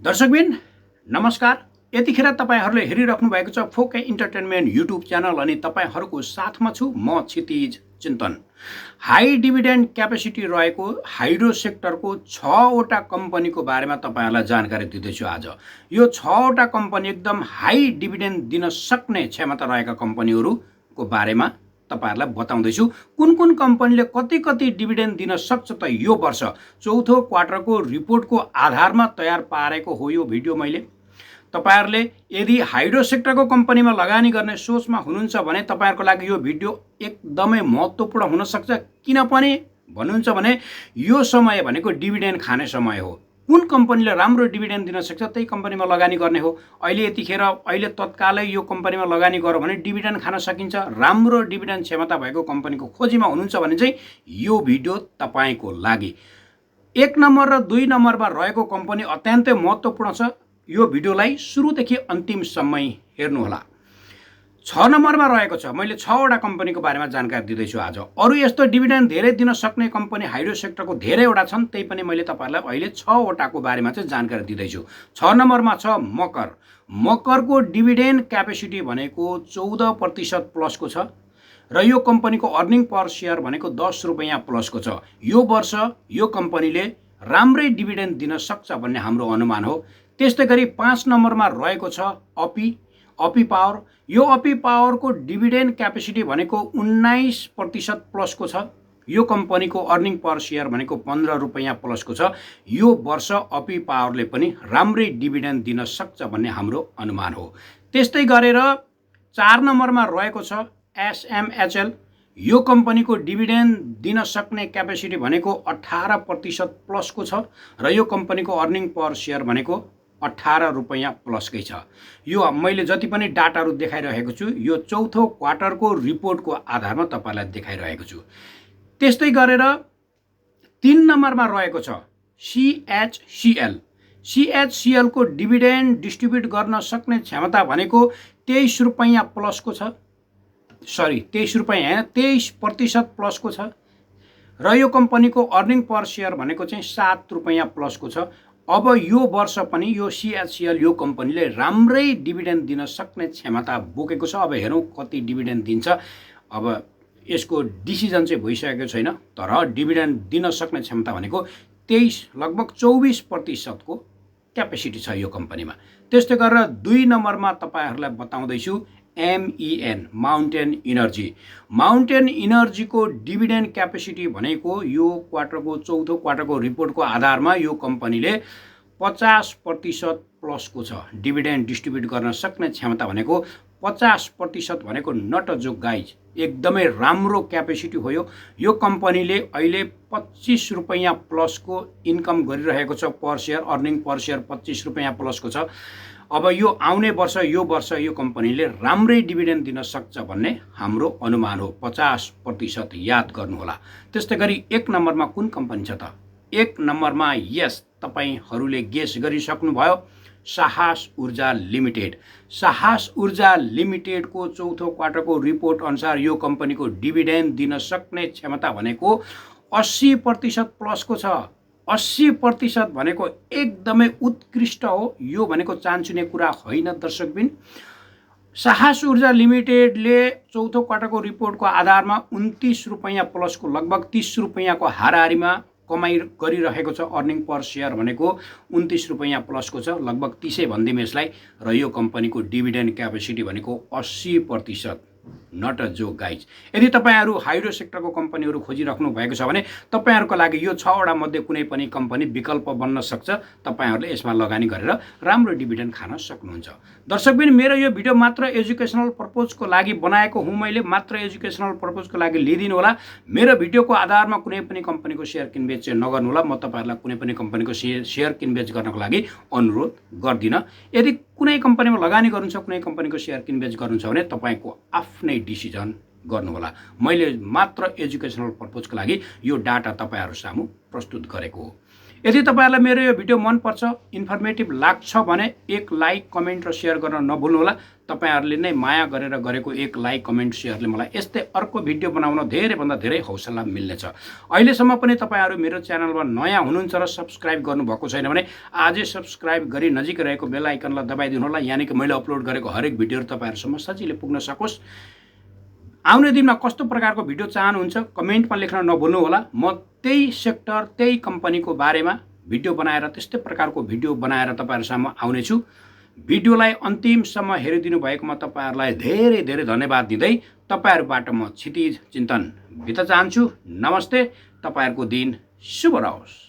दर्शकबिन नमस्कार। यतिखेर तपाईहरुले हेरिराख्नु भएको छ फोके इन्टरटेनमेन्ट युट्युब च्यानल अनि तपाईहरुको साथमा छु म क्षितिज चिन्तन। हाई डिभिडेन्ड क्यापेसिटी रहेको हाइड्रो सेक्टरको 6 वटा कम्पनीको बारेमा तपाईहरुलाई जानकारी दिँदैछु आज। यो 6 वटा कम्पनी एकदम हाई डिभिडेन्ड दिन सक्ने क्षमता रहेका कम्पनीहरुको बारेमा तपाईहरुलाई बताउँदैछु। कुन कुन कम्पनीले कति डिभिडेन्ड दिन सक्छ त यो वर्ष चौथो क्वार्टरको रिपोर्टको आधारमा तयार पारेको हो यो भिडियो मैले। तपाईहरुले यदि हाइड्रो सेक्टरको कम्पनीमा लगानी गर्ने सोचमा हुनुहुन्छ भने तपाईहरुको लागि यो भिडियो एकदमै महत्त्वपूर्ण हुन सक्छ। किनभने भन्नुहुन्छ भने यो समय भनेको डिभिडेन्ड खाने समय हो। कुन कम्पनीले राम्रो डिभिडेन्ड दिन सक्छ त्यही कम्पनीमा लगानी गर्ने हो। अहिले तत्कालै यो कम्पनीमा लगानी गर्यो भने डिभिडेन्ड खान सकिन्छ। राम्रो डिभिडेन्ड क्षमता भएको कम्पनीको खोजीमा हुनुहुन्छ भने चाहिँ यो भिडियो तपाईको लागि। 1 नम्बर र 2 नम्बरमा रहेको कम्पनी अत्यन्तै महत्त्वपूर्ण छ। यो भिडियोलाई सुरुदेखि अन्तिमसम्म हेर्नु होला। 6 नम्बरमा रहेको छ। मैले 6 वटा कम्पनीको बारेमा जानकारी दिँदैछु आज। अरु यस्तो डिभिडेन्ड धेरै दिन सक्ने कम्पनी हाइड्रो सेक्टरको धेरैवटा छन्, त्यही पनि मैले तपाईहरुलाई अहिले 6 वटाको बारेमा चाहिँ जानकारी दिँदैछु। 6 नम्बरमा छ मकर। मकरको डिभिडेन्ड क्यापेसिटी भनेको 14% प्लसको छ र यो कम्पनीको अर्निङ पर शेयर भनेको 10 रुपैयाँ प्लसको छ। यो वर्ष यो कम्पनीले राम्रै डिभिडेन्ड दिन सक्छ भन्ने हाम्रो अनुमान हो। त्यस्तै गरी 5 नम्बरमा रहेको छ अपी पावर। यो अपी पावरको डिभिडेन्ड क्यापेसिटी भनेको 19% प्लसको छ। यो कम्पनीको अर्निङ पर शेयर भनेको 15 रुपैयाँ प्लसको छ। यो वर्ष अपी पावरले पनि राम्रै डिभिडेन्ड दिन सक्छ भन्ने हाम्रो अनुमान हो। त्यस्तै गरेर 4 नम्बरमा रहेको छ एसएमएचएल। यो कम्पनीको डिभिडेन्ड दिन सक्ने क्यापेसिटी भनेको 18% प्लसको छ र यो कम्पनीको अर्निङ पर शेयर भनेको 18 रुपैयाँ प्लसकै छ। यो मैले जति पनि डाटाहरु देखाइरहेको छु यो चौथो क्वार्टरको रिपोर्टको आधारमा तपाईलाई देखाइरहेको छु। त्यस्तै गरेर 3 नम्बरमा रहेको छ सीएचसीएल। सीएचसीएल को डिभिडेन्ड डिस्ट्रिब्युट गर्न सक्ने क्षमता भनेको 23 रुपैयाँ प्लसको छ। 23% प्लसको छ र यो कम्पनीको अर्निङ पर शेयर भनेको चाहिँ 7 रुपैयाँ प्लसको छ। अब यो वर्ष पनि यो सीएचसीएल यो कम्पनीले राम्रै डिभिडेन्ड दिन सक्ने क्षमता बोकेको छ। अब हेरौँ कति डिभिडेन्ड दिन्छ। अब यसको डिसिजन चाहिँ भइसकेको छैन, तर डिभिडेन्ड दिन सक्ने क्षमता भनेको 23 लगभग 24% को क्यापेसिटी छ यो कम्पनीमा। त्यस्तै गरेर 2 नम्बरमा तपाईहरुलाई बताउँदैछु MEN माउन्टेन इनर्जी। माउन्टेन इनर्जीको डिभिडेन्ड क्यापेसिटी भनेको यो क्वार्टरको चौथो क्वार्टरको रिपोर्टको आधारमा यो कम्पनीले 50% प्लसको छ। डिभिडेन्ड डिस्ट्रिब्युट गर्न सक्ने क्षमता भनेको 50% भनेको नट अ जोक गाइज, एकदमै राम्रो क्यापेसिटी हो। यो कम्पनीले अहिले 25 रुपैयाँ प्लसको इन्कम गरिरहेको छ पर शेयर। अर्निङ पर शेयर 25 रुपैयाँ प्लसको छ। अब यो आउने वर्ष यो कम्पनीले राम्रै डिभिडेन्ड दिन सक्छ भन्ने हाम्रो अनुमान हो। 50% याद गर्नुहोला। त्यस्तै गरी 1 नम्बरमा कुन कम्पनी छ त? 1 नम्बरमा यस तपाईहरुले गेस गरिसक्नुभयो, साहस ऊर्जा लिमिटेड। साहस ऊर्जा लिमिटेडको चौथो क्वार्टरको रिपोर्ट अनुसार यो कम्पनीको डिभिडेन्ड दिन सक्ने क्षमता भनेको 80% प्लसको छ। 80% भनेको एकदमै उत्कृष्ट हो। यो भनेको चान्चुने कुरा होइन दर्शकबिन। साहस ऊर्जा लिमिटेडले चौथो क्वार्टरको रिपोर्टको आधारमा 29 रुपैयाँ प्लसको लगभग 30 रुपैयाँको हाराहारीमा कमाई गरिरहेको छ। अर्निङ पर शेयर भनेको 29 रुपैयाँ प्लसको छ, लगभग 30 भन्दिम यसलाई। र यो कम्पनीको डिभिडेन्ड क्यापेसिटी भनेको 80%। Not a joke guys. यदि तपाईहरु हाइड्रो सेक्टरको कम्पनीहरु खोजिराख्नु भएको छ भने तपाईहरुको लागि यो 6 वटा मध्ये कुनै पनि कम्पनी विकल्प बन्न सक्छ। तपाईहरुले यसमा लगानी गरेर राम्रो डिभिडेन्ड खान सक्नुहुन्छ। दर्शकबिन मेरो यो भिडियो मात्र एजुकेशनल पर्पजको लागि बनाएको हुँ। मैले मात्र एजुकेशनल पर्पजको लागि लिदिनु होला। मेरो भिडियोको आधारमा कुनै पनि कम्पनीको शेयर किनबेच चाहिँ नगर्नु होला। म तपाईहरुलाई कुनै पनि कम्पनीको शेयर किनबेच गर्नको लागि अनुरोध गर्दिन। यदि कुनै कम्पनीमा लगानी गर्नुहुन्छ, कुनै कम्पनीको शेयर किनबेच गर्नुहुन्छ भने तपाईको आफ्नै डिसिजन गर्नु होला। मैले मात्र एजुकेशनल पर्पजको लागि यो डाटा तपाईहरु सामु प्रस्तुत गरेको हो। यदि तपाईहरुलाई मेरो यो भिडियो मन पर्छ, इन्फर्मेटिभ लाग्छ भने एक लाइक, कमेन्ट र शेयर गर्न नभुल्नुहोला। तपाईहरुले नै माया गरेर गरेको एक लाइक, कमेन्ट, शेयरले मलाई यस्तै अर्को भिडियो बनाउन धेरै भन्दा धेरै हौसला मिल्नेछ। अहिलेसम्म पनि तपाईहरु मेरो च्यानलमा नयाँ हुनुहुन्छ र सब्स्क्राइब गर्नुभएको छैन भने आजै सब्स्क्राइब गरी नजिकै रहेको बेल आइकनलाई दबाइदिनु होला, यानि कि मैले अपलोड गरेको हरेक भिडियोहरु तपाईहरुसम्म सजिलै पुग्न सकोस्। आउने दिनमा कस्तो प्रकारको भिडियो चाहनुहुन्छ कमेन्टमा लेख्न नभुल्नु होला। म त्यही सेक्टर, त्यही कम्पनीको बारेमा भिडियो बनाएर त्यस्तै प्रकारको भिडियो बनाएर तपाईहरुसम्म आउने छु। भिडियोलाई अन्तिमसम्म हेरिदिनु भएकोमा तपाईहरुलाई धेरै धेरै धन्यवाद दिँदै तपाईहरुबाट म क्षितिज चिन्तन बिदा चाहन्छु। नमस्ते। तपाईहरुको दिन शुभ रहोस्।